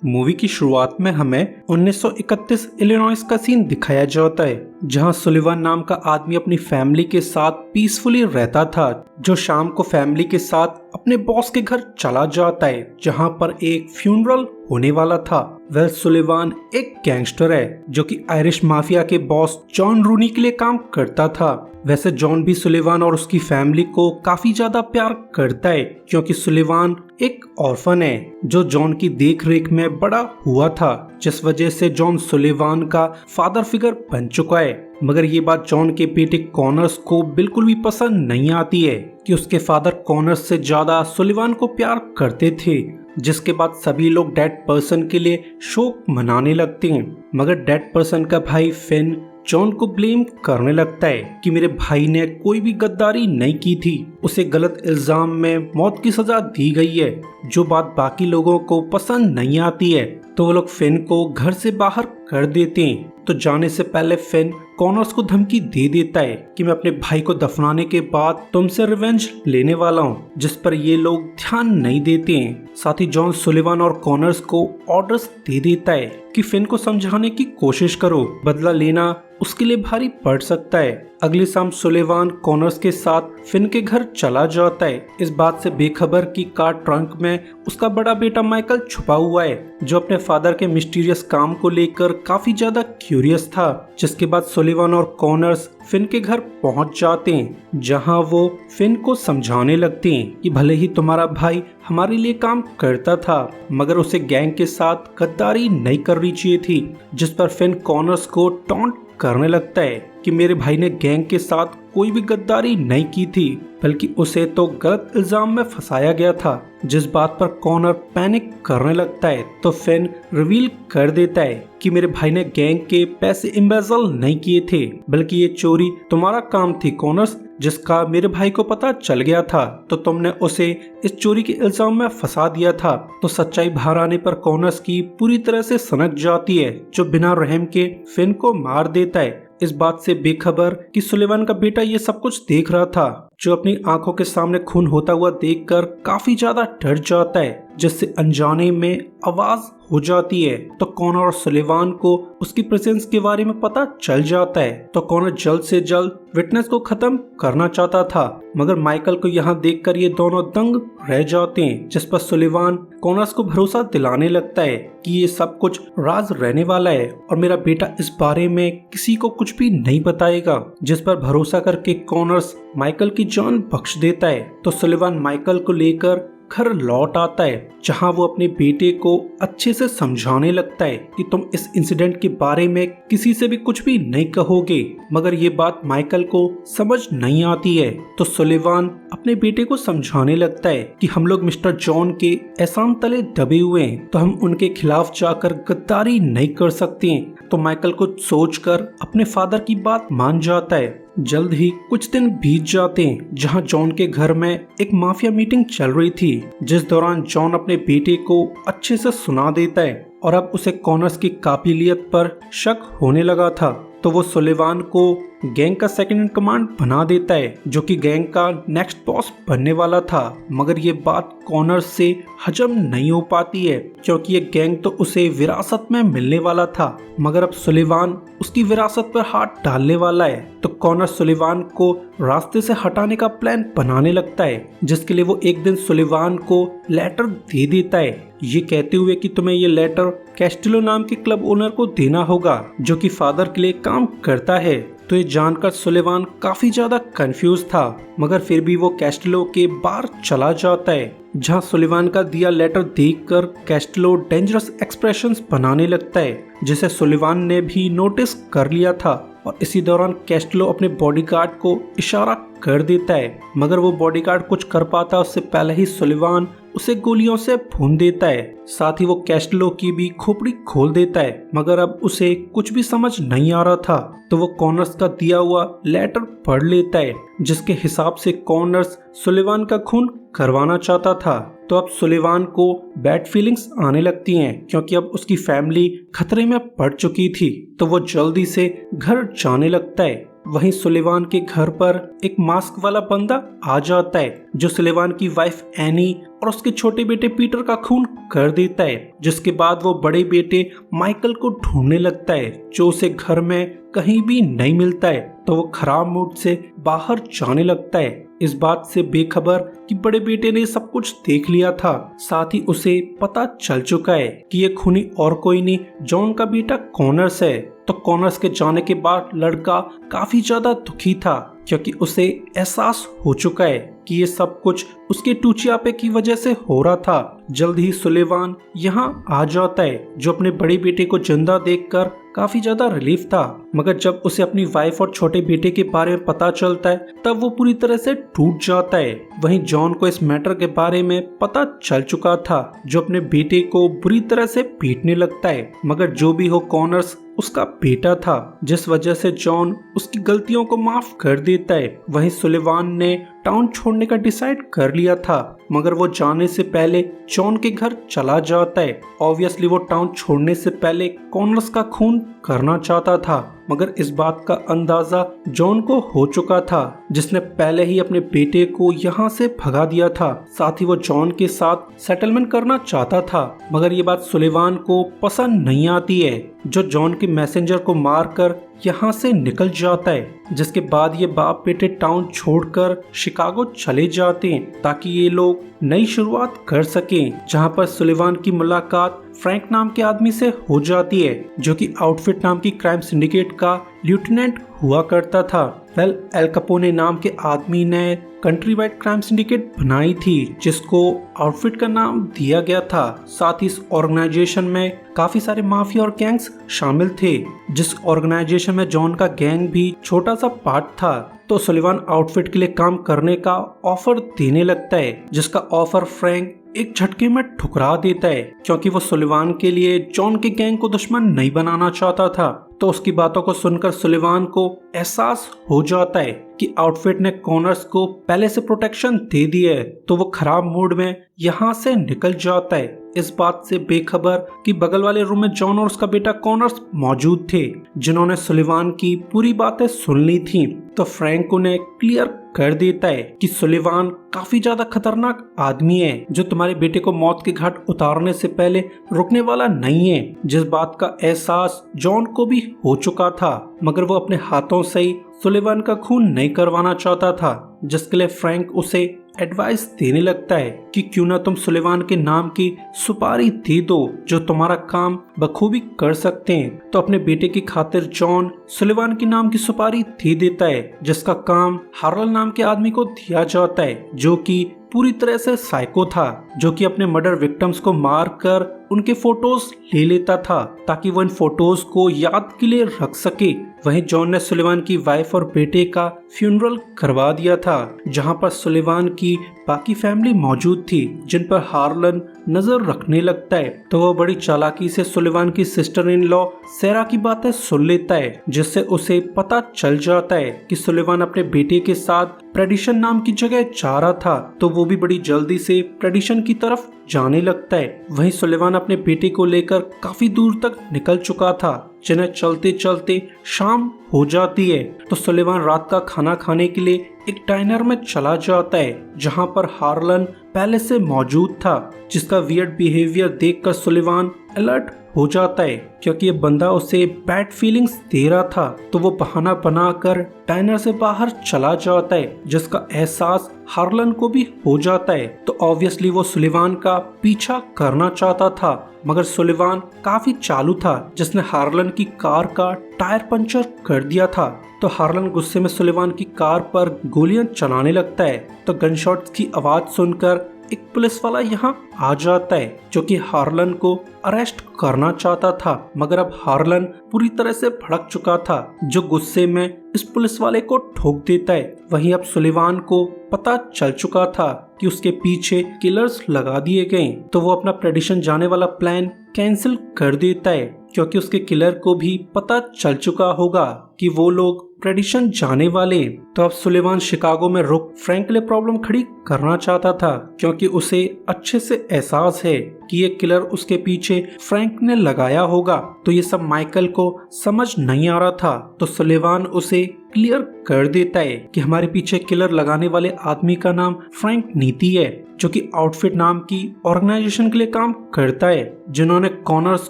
Movie की शुरुआत में हमें 1931 इलिनॉइस का सीन दिखाया जाता है, जहां सुलिवान नाम का आदमी अपनी फैमिली के साथ पीसफुली रहता था, जो शाम को फैमिली के साथ अपने बॉस के घर चला जाता है, जहां पर एक फ्यूनरल होने वाला था। वेल, सुलिवान एक गैंगस्टर है जो कि आयरिश माफिया के बॉस जॉन रूनी के लिए काम करता था। वैसे जॉन भी सुलिवान और उसकी फैमिली को काफी ज्यादा प्यार करता है, क्योंकि सुलिवान एक ऑर्फन है जो जॉन की देख रेख में बड़ा हुआ था, जिस वजह से जॉन सुलिवान का फादर फिगर बन चुका है। मगर ये बात जॉन के बेटे कॉनर्स को बिल्कुल भी पसंद नहीं आती है कि उसके फादर कॉनर्स से ज्यादा सुलिवान को प्यार करते थे, जिसके बाद सभी लोग डेड पर्सन के लिए शोक मनाने लगते हैं। मगर डेड पर्सन का भाई फिन जॉन को ब्लेम करने लगता है कि मेरे भाई ने कोई भी गद्दारी नहीं की थी, उसे गलत इल्जाम में मौत की सजा दी गई है। जो बात बाकी लोगों को पसंद नहीं आती है, तो वो लोग फिन को घर से बाहर कर देते हैं। तो जाने से पहले फिन कॉनर्स को धमकी दे देता है कि मैं अपने भाई को दफनाने के बाद तुमसे रिवेंज लेने वाला हूँ, जिस पर ये लोग ध्यान नहीं देते हैं। साथ ही जॉन सुलिवान और कॉनर्स को ऑर्डर्स दे देता है कि फिन को समझाने की कोशिश करो, बदला लेना उसके लिए भारी पड़ सकता है। अगली शाम सुलिवान कॉनर्स के साथ फिन के घर चला जाता है, इस बात से बेखबर कि कार ट्रंक में उसका बड़ा बेटा माइकल छुपा हुआ है, जो अपने फादर के मिस्टीरियस काम को लेकर काफी ज्यादा क्यूरियस था। जिसके बाद सुलिवान और कॉनर्स फिन के घर पहुंच जाते हैं, जहां वो फिन को समझाने लगते हैं कि भले ही तुम्हारा भाई हमारे लिए काम करता था, मगर उसे गैंग के साथ गद्दारी नहीं करनी चाहिए थी। जिस पर फिन कॉनर्स को टॉन्ट करने लगता है कि मेरे भाई ने गैंग के साथ कोई भी गद्दारी नहीं की थी, बल्कि उसे तो गलत इल्जाम में फंसाया गया था। जिस बात पर कॉनर पैनिक करने लगता है, तो फिन रिवील कर देता है कि मेरे भाई ने गैंग के पैसे एम्बेजल नहीं किए थे, बल्कि ये चोरी तुम्हारा काम थी कॉनर्स, जिसका मेरे भाई को पता चल गया था, तो तुमने उसे इस चोरी के इल्जाम में फंसा दिया था। तो सच्चाई बाहर आने पर कॉनर्स की पूरी तरह से सनक जाती है, जो बिना रहम के फिन को मार देता है, इस बात से बेखबर कि सुलिवान का बेटा ये सब कुछ देख रहा था, जो अपनी आंखों के सामने खून होता हुआ देखकर काफी ज्यादा डर जाता है, जिससे अनजाने में आवाज हो जाती है। तो कॉनर और सुलिवान को उसकी प्रेजेंस के बारे में पता चल जाता है, तो कॉनर जल्द से जल्द विटनेस को खत्म करना चाहता था, मगर माइकल को यहाँ देखकर ये दोनों दंग रह जाते हैं। जिस पर सुलिवान कॉनर्स को भरोसा दिलाने लगता है कि ये सब कुछ राज रहने वाला है और मेरा बेटा इस बारे में किसी को कुछ भी नहीं बताएगा। जिस पर भरोसा करके कॉनर्स माइकल की जान बख्श देता है। तो सुलिवान माइकल को लेकर घर लौट आता है, जहां वो अपने बेटे को अच्छे से समझाने लगता है कि तुम इस इंसिडेंट के बारे में किसी से भी कुछ भी नहीं कहोगे। मगर ये बात माइकल को समझ नहीं आती है। तो सुलिवान अपने बेटे को समझाने लगता है कि हम लोग मिस्टर जॉन के एहसान तले दबे हुए हैं, तो हम उनके खिलाफ जाकर गद्दारी नहीं कर सकते। तो माइकल को सोचकर अपने फादर की बात मान जाता है। जल्द ही कुछ दिन बीत जाते हैं, जहां जॉन के घर में एक माफिया मीटिंग चल रही थी, जिस दौरान जॉन अपने बेटे को अच्छे से सुना देता है और अब उसे कॉनर्स की काबिलियत पर शक होने लगा था। तो वो सुलिवान को गैंग का सेकंड इन कमांड बना देता है, जो कि गैंग का नेक्स्ट बॉस बनने वाला था। मगर ये बात कॉनर्स से हजम नहीं हो पाती है, क्योंकि ये गैंग तो उसे विरासत में मिलने वाला था, मगर अब सुलिवान उसकी विरासत पर हाथ डालने वाला है। तो कॉनर सुलिवान को रास्ते से हटाने का प्लान बनाने लगता है, जिसके लिए वो एक दिन सुलिवान को लेटर दे देता है, ये कहते हुए कि तुम्हें ये लेटर कैस्टिलो नाम के क्लब ओनर को देना होगा, जो कि फादर के लिए काम करता है। तो ये जानकर सुलिवान काफी ज्यादा कंफ्यूज था, मगर फिर भी वो कैस्टिलो के बाहर चला जाता है, जहां सुलिवान का दिया लेटर देखकर कैस्टिलो डेंजरस एक्सप्रेशंस बनाने लगता है, जिसे सुलिवान ने भी नोटिस कर लिया था। और इसी दौरान कैस्टिलो अपने बॉडीगार्ड को इशारा कर देता है, मगर वो बॉडीगार्ड कुछ कर पाता उससे पहले ही सुलिवान उसे गोलियों से भून देता है। साथ ही वो कैस्टिलो की भी खोपड़ी खोल देता है, मगर अब उसे कुछ भी समझ नहीं आ रहा था। तो वो कॉनर्स का दिया हुआ लेटर पढ़ लेता है, जिसके हिसाब से कॉनर्स सुलिवान का खून करवाना चाहता था। तो अब सुलिवान को बैड फीलिंग्स आने लगती हैं, क्योंकि अब उसकी फैमिली खतरे में पड़ चुकी थी। तो वो जल्दी से घर जाने लगता है, वहीं सुलेवान के घर पर एक मास्क वाला बंदा आ जाता है जो सुलेवान की वाइफ एनी और उसके छोटे बेटे पीटर का खून कर देता है, जिसके बाद वो बड़े बेटे माइकल को ढूंढने लगता है जो उसे घर में कहीं भी नहीं मिलता है। तो वो खराब मूड से बाहर जाने लगता है, इस बात से बेखबर कि बड़े बेटे ने सब कुछ देख लिया था। साथ ही उसे पता चल चुका है कि ये खूनी और कोई नहीं जॉन का बेटा कॉनर्स है। तो कॉनर्स के जाने के बाद लड़का काफी ज्यादा दुखी था क्योंकि उसे एहसास हो चुका है कि ये सब कुछ उसके टूचियापे की वजह से हो रहा था। जल्द ही सुलेवान यहाँ आ जाता है जो अपने बड़े बेटे को जिंदा देखकर काफी ज्यादा रिलीफ था, मगर जब उसे अपनी वाइफ और छोटे बेटे के बारे में पता चलता है तब वो पूरी तरह से टूट जाता है। वहीं जॉन को इस मैटर के बारे में पता चल चुका था जो अपने बेटे को बुरी तरह से पीटने लगता है, मगर जो भी हो कॉनर्स उसका बेटा था, जिस वजह से जॉन उसकी गलतियों को माफ कर देता है। वहीं सुलेवान ने टाउन छोड़ने का डिसाइड कर लिया था, मगर वो जाने से पहले जॉन के घर चला जाता है। ऑब्वियसली वो टाउन छोड़ने से पहले कॉनर्स का खून करना चाहता था, मगर इस बात का अंदाजा जॉन को हो चुका था जिसने पहले ही अपने बेटे को यहाँ से भगा दिया था। साथ ही वो जॉन के साथ सेटलमेंट करना चाहता था, मगर ये बात सुलेवान को पसंद नहीं आती है जो जॉन के मैसेंजर को मारकर यहाँ से निकल जाता है, जिसके बाद ये बाप बेटे टाउन छोड़कर शिकागो चले जाते हैं ताकि ये लोग नई शुरुआत कर सकें, जहाँ पर सुलेवान की मुलाकात फ्रैंक नाम के आदमी से हो जाती है जो कि आउटफिट नाम की क्राइम सिंडिकेट का लेफ्टिनेंट हुआ करता था। एल कैपोने नाम के आदमी ने कंट्री वाइड क्राइम सिंडिकेट बनाई थी जिसको आउटफिट का नाम दिया गया था। साथ ही इस ऑर्गेनाइजेशन में काफी सारे माफिया और गैंग्स शामिल थे, जिस ऑर्गेनाइजेशन में जॉन का गैंग भी छोटा सा पार्ट था। तो सुलेवान आउटफिट के लिए काम करने का ऑफर देने लगता है, जिसका ऑफर फ्रैंक एक झटके में ठुकरा देता है क्योंकि वो सुलेवान के लिए जॉन के गैंग को दुश्मन नहीं बनाना चाहता था। तो उसकी बातों को सुनकर सुलेवान को एहसास हो जाता है कि आउटफिट ने कॉनर्स को पहले से प्रोटेक्शन दे दी है, तो वो खराब मूड में यहाँ से निकल जाता है, इस बात से बेखबर कि बगल वाले रूम में जॉन और उसका बेटा कॉनर्स मौजूद थे जिन्होंने सुलेवान की पूरी बातें सुन ली थी। तो फ्रैंक उन्हें क्लियर कर देता है कि सुलेवान काफी ज्यादा खतरनाक आदमी है जो तुम्हारे बेटे को मौत के घाट उतारने से पहले रुकने वाला नहीं है, जिस बात का एहसास जॉन को भी हो चुका था, मगर वो अपने हाथों से ही सुलेवान का खून नहीं करवाना चाहता था, जिसके लिए फ्रैंक उसे एडवाइस देने लगता है कि क्यों ना तुम सुलेवान के नाम की सुपारी दे दो जो तुम्हारा काम बखूबी कर सकते हैं। तो अपने बेटे की खातिर जॉन सुलेवान के नाम की सुपारी दे देता है, जिसका काम हार्ल नाम के आदमी को दिया जाता है जो कि पूरी तरह से साइको था, जो कि अपने मर्डर विक्टिम्स को मारकर उनके फोटोज ले लेता था ताकि वो इन फोटोज को याद के लिए रख सके। वहीं जॉन ने सुलेवान की वाइफ और बेटे का फ्यूनरल करवा दिया था, जहां पर सुलेवान की बाकी फैमिली मौजूद थी जिन पर हार्लन नजर रखने लगता है। तो वो बड़ी चालाकी से सुलेवान की सिस्टर इन लॉ सेरा की बातें सुन लेता है, जिससे उसे पता चल जाता है कि सुलेवान अपने बेटे के साथ प्रेडिशन नाम की जगह जा रहा था, तो वो भी बड़ी जल्दी से प्रेडिशन की तरफ जाने लगता है। वहीं सुलेवान अपने बेटे को लेकर काफी दूर तक निकल चुका था, जिन्हें चलते चलते शाम हो जाती है। तो सुलेवान रात का खाना खाने के लिए एक डाइनर में चला जाता है जहां पर हार्लन पहले से मौजूद था, जिसका वियर्ड बिहेवियर देखकर सुलेवान अलर्ट हो जाता है क्योंकि ये बंदा उसे बैड फीलिंग्स दे रहा था। तो वो बहाना बनाकर डाइनर से बाहर चला जाता है, जिसका एहसास हार्लन को भी हो जाता है। तो ऑब्वियसली वो सुलेवान का पीछा करना चाहता था, मगर सुलेवान काफी चालू था जिसने हार्लन की कार का टायर पंचर कर दिया था। तो हार्लन गुस्से में सुलेवान की कार पर गोलियां चलाने लगता है। तो गनशॉट्स की आवाज सुनकर एक पुलिस वाला यहाँ आ जाता है जो कि हार्लन को अरेस्ट करना चाहता था, मगर अब हार्लन पूरी तरह से भड़क चुका था जो गुस्से में इस पुलिस वाले को ठोक देता है। वहीं अब सुलेवान को पता चल चुका था कि उसके पीछे किलर्स लगा दिए गए, तो वो अपना प्रेडिशन जाने वाला प्लान कैंसिल कर देता है क्योंकि उसके किलर को भी पता चल चुका होगा कि वो लोग प्रेडिशन जाने वाले। तो अब सुलेवान शिकागो में रुक फ्रैंक के लिए प्रॉब्लम खड़ी करना चाहता था, क्योंकि उसे अच्छे से एहसास है कि ये किलर उसके पीछे फ्रैंक ने लगाया होगा। तो ये सब माइकल को समझ नहीं आ रहा था। तो सुलेवान उसे क्लियर कर देता है कि हमारे पीछे किलर लगाने वाले आदमी का नाम फ्रैंक नीति है, जो कि आउटफिट नाम की ऑर्गेनाइजेशन के लिए काम करता है, जिन्होंने कॉनर्स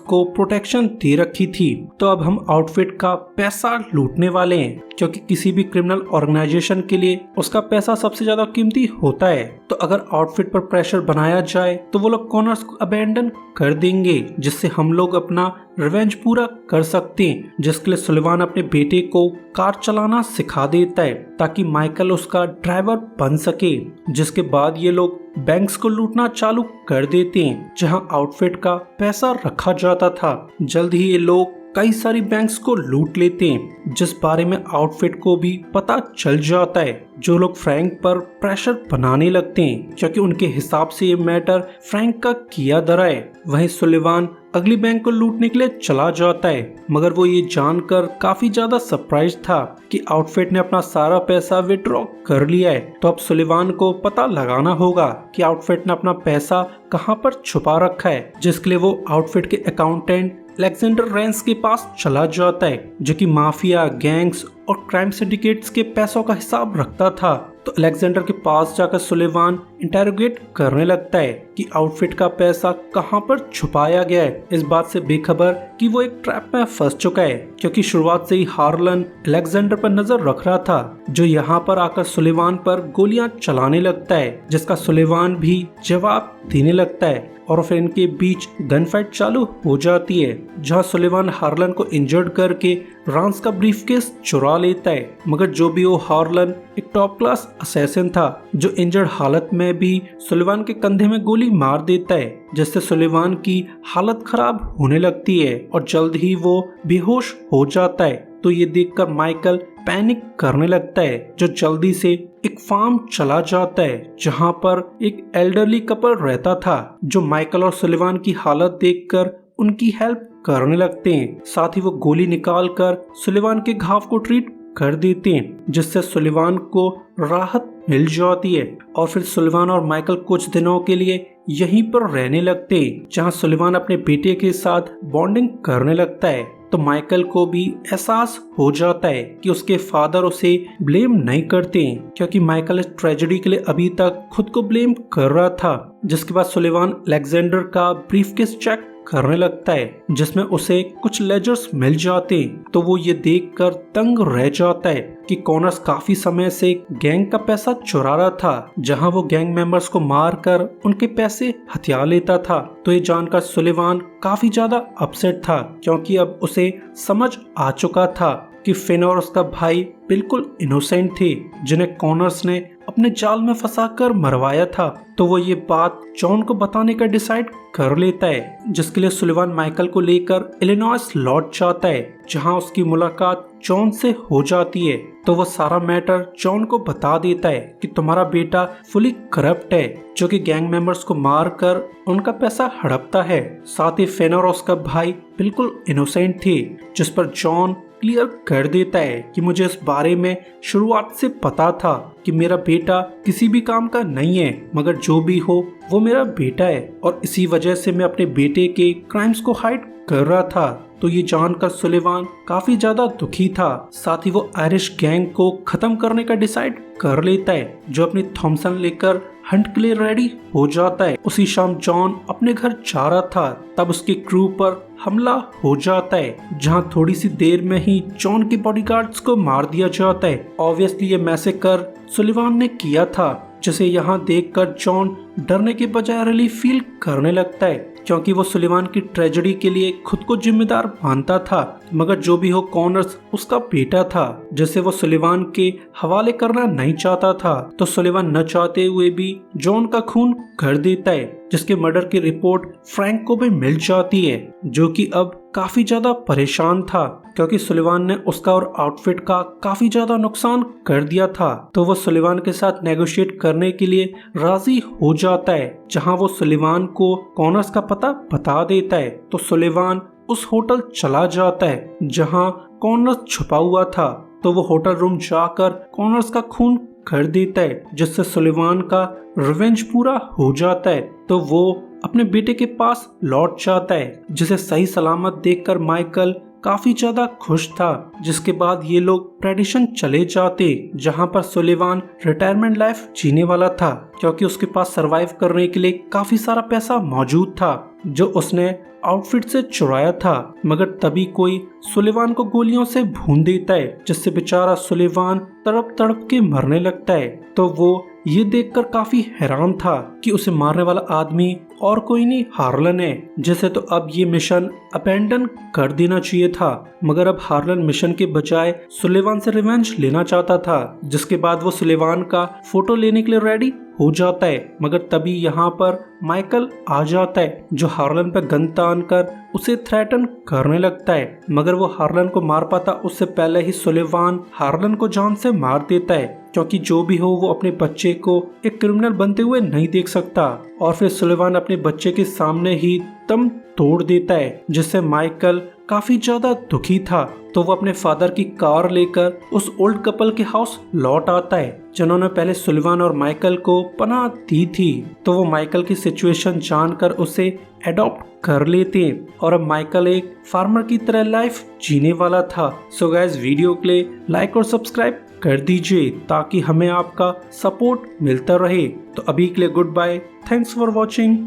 को प्रोटेक्शन दे रखी थी। तो अब हम आउटफिट का पैसा लूटने वाले हैं, क्योंकि किसी भी क्रिमिनल ऑर्गेनाइजेशन के लिए उसका पैसा सबसे ज्यादा कीमती होता है। तो अगर आउटफिट पर प्रेशर बनाया जाए तो वो लोग कॉनर्स को अबेंडन कर देंगे, जिससे हम लोग अपना रिवेंज पूरा कर सकते हैं। जिसके लिए सुलेवान अपने बेटे को कार चलाना सिखा देता है, ताकि माइकल उसका ड्राइवर बन सके। जिसके बाद ये लोग बैंक्स को लूटना चालू कर देते हैं, जहां आउटफिट का पैसा रखा जाता था। जल्द ही ये लोग कई सारी बैंक्स को लूट लेते हैं, जिस बारे में आउटफिट को भी पता चल जाता है। जो लोग फ्रैंक पर प्रेशर बनाने लगते हैं, क्योंकि उनके हिसाब से ये मैटर फ्रैंक का किया धरा है। वहीं सुलेवान अगली बैंक को लूटने के लिए चला जाता है, मगर वो ये जानकर काफी ज्यादा सरप्राइज था कि आउटफिट ने अपना सारा पैसा विड्रॉ कर लिया है। तो अब सुलेवान को पता लगाना होगा कि आउटफिट ने अपना पैसा कहां पर छुपा रखा है, जिसके लिए वो आउटफिट के अकाउंटेंट अलेक्जेंडर रेंस के पास चला जाता है, जो कि माफिया, गैंग्स और क्राइम सिंडिकेट्स के पैसों का हिसाब रखता था। तो अलेक्जेंडर के पास जाकर सुलेवान इंटेरोगेट करने लगता है कि आउटफिट का पैसा कहां पर छुपाया गया है, इस बात से बेखबर कि वो एक ट्रैप में फंस चुका है, क्योंकि शुरुआत से ही हार्लन अलेक्जेंडर पर नजर रख रहा था, जो यहाँ पर आकर सुलेवान पर गोलियां चलाने लगता है, जिसका सुलेवान भी जवाब देने लगता है। और फिर इनके बीच गन फाइट चालू हो जाती है, जहां सुलेवान हार्लन को इंजर्ड करके रांस का ब्रीफकेस चुरा लेता है। मगर जो भी हो, हार्लन एक टॉप क्लास असैसिन था, जो इंजर्ड हालत में भी सुलेवान के कंधे में गोली मार देता है, जिससे सुलेवान की हालत खराब होने लगती है और जल्द ही वो बेहोश हो जाता है। तो ये देखकर माइकल पैनिक करने लगता है, जो जल्दी से एक फार्म चला जाता है, जहां पर एक एल्डरली कपल रहता था, जो माइकल और सुलेवान की हालत देखकर उनकी हेल्प करने लगते हैं। साथ ही वो गोली निकालकर सुलेवान के घाव को ट्रीट कर देते हैं, जिससे सुलेवान को राहत मिल जाती है। और फिर सुलेवान और माइकल कुछ दिनों के लिए यहीं पर रहने लगते हैं, जहां सुलेवान अपने बेटे के साथ बॉन्डिंग करने लगता है। तो माइकल को भी एहसास हो जाता है कि उसके फादर उसे ब्लेम नहीं करते, क्योंकि माइकल इस ट्रेजेडी के लिए अभी तक खुद को ब्लेम कर रहा था। जिसके बाद सुलेवान अलेक्जेंडर का ब्रीफकेस चेक करने लगता है, जिसमें उसे कुछ लेजर्स मिल जाते। तो वो ये देखकर तंग रह जाता है कि कॉनर्स काफी समय से गैंग का पैसा चुरा रहा था, जहां वो गैंग मेंबर्स को मारकर उनके पैसे हथिया लेता था। तो ये जानकर सुलेवान काफी ज्यादा अपसेट था, क्योंकि अब उसे समझ आ चुका था कि फिन और उसका भाई बिल्कुल इनोसेंट थे, जिन्हें कॉनर्स ने अपने जाल में फंसाकर मरवाया था। तो वो ये बात जॉन को बताने का डिसाइड कर लेता है, जिसके लिए सुलेवान माइकल को लेकर इलिनॉइस लौट जाता है, जहां उसकी मुलाकात जॉन से हो जाती है। तो वो सारा मैटर जॉन को बता देता है कि तुम्हारा बेटा फुली करप्ट है, जो कि गैंग मेंबर्स को मारकर उनका पैसा हड़पता है। साथ ही फिन और उसका भाई बिल्कुल इनोसेंट थे, जिस पर जॉन क्लियर कर देता है कि मुझे इस बारे में शुरुआत से पता था कि मेरा बेटा किसी भी काम का नहीं है, मगर जो भी हो वो मेरा बेटा है, और इसी वजह से मैं अपने बेटे के क्राइम्स को हाइड कर रहा था। तो ये जानकर सुलेवान काफी ज्यादा दुखी था। साथ ही वो आयरिश गैंग को खत्म करने का डिसाइड कर लेता है, जो अपनी थॉमसन लेकर हंट के लिए रेडी हो जाता है। उसी शाम जॉन अपने घर जा रहा था, तब उसके क्रू पर हमला हो जाता है, जहां थोड़ी सी देर में ही जॉन के बॉडीगार्ड्स को मार दिया जाता है। ऑब्वियसली ये मैसेकर सुलेवान ने किया था, जिसे यहाँ देखकर जॉन डरने के बजाय रिलीफ फील करने लगता है, क्योंकि वो सुलेवान की ट्रेजेडी के लिए खुद को जिम्मेदार मानता था। मगर जो भी हो, कॉनर्स उसका बेटा था, जिसे वो सुलेवान के हवाले करना नहीं चाहता था। तो सुलेवान न चाहते हुए भी जॉन का खून कर देता है, जिसके मर्डर की रिपोर्ट फ्रैंक को भी मिल जाती है, जो कि अब काफी ज्यादा परेशान था, क्योंकि सुलेवान ने उसका और आउटफिट का काफी ज्यादा नुकसान कर दिया था। तो वो सुलेवान के साथ नेगोशिएट करने के लिए राजी हो जाता है, जहां वो सुलेवान को कॉनर्स का पता बता देता है। तो सुलेवान उस होटल चला जाता है जहां कॉनर्स छुपा हुआ था। तो वो होटल रूम जाकर कॉनर्स का खून कर देता है, जिससे सुलिवान का रिवेंज पूरा हो जाता है। तो वो अपने बेटे के पास लौट जाता है, जिसे सही सलामत देखकर माइकल काफी ज्यादा खुश था। जिसके बाद ये लोग ट्रेडिशन चले जाते, जहां पर सुलिवान रिटायरमेंट लाइफ जीने वाला था, क्योंकि उसके पास सरवाइव करने के लिए काफी सारा पैसा मौजूद था जो उसने आउटफिट से चुराया था। मगर तभी कोई सुलिवान को गोलियों से भून देता है, जिससे बेचारा सुलिवान तड़प तड़प के मरने लगता है। तो वो ये देखकर काफी हैरान था कि उसे मारने वाला आदमी और कोई नहीं, हार्लन है, जिसे तो अब ये मिशन अबेंडन कर देना चाहिए था। मगर अब हार्लन मिशन के बजाय सुलिवान से रिवेंज लेना चाहता था, जिसके बाद वो सुलिवान का फोटो लेने के लिए रेडी हो जाता है। मगर तभी यहाँ पर माइकल आ जाता है, जो हार्लन पर गन तान कर उसे थ्रेटन करने लगता है। मगर वो हार्लन को मार पाता उससे पहले ही सुलिवान हार्लन को जान से मार देता है, क्योंकि जो भी हो वो अपने बच्चे को एक क्रिमिनल बनते हुए नहीं देख सकता। और फिर सुलिवान अपने बच्चे के सामने ही दम तोड़ देता है, जिससे माइकल काफी ज्यादा दुखी था। तो वो अपने फादर की कार लेकर उस ओल्ड कपल के हाउस लौट आता है, जिन्होंने पहले सुलिवान और माइकल को पनाह दी थी। तो वो माइकल की सिचुएशन जानकर उसे एडॉप्ट कर लेते हैं, और अब माइकल एक फार्मर की तरह लाइफ जीने वाला था। सो गाइस, वीडियो के लिए लाइक और सब्सक्राइब कर दीजिए ताकि हमें आपका सपोर्ट मिलता रहे। तो अभी के लिए good bye, thanks for watching.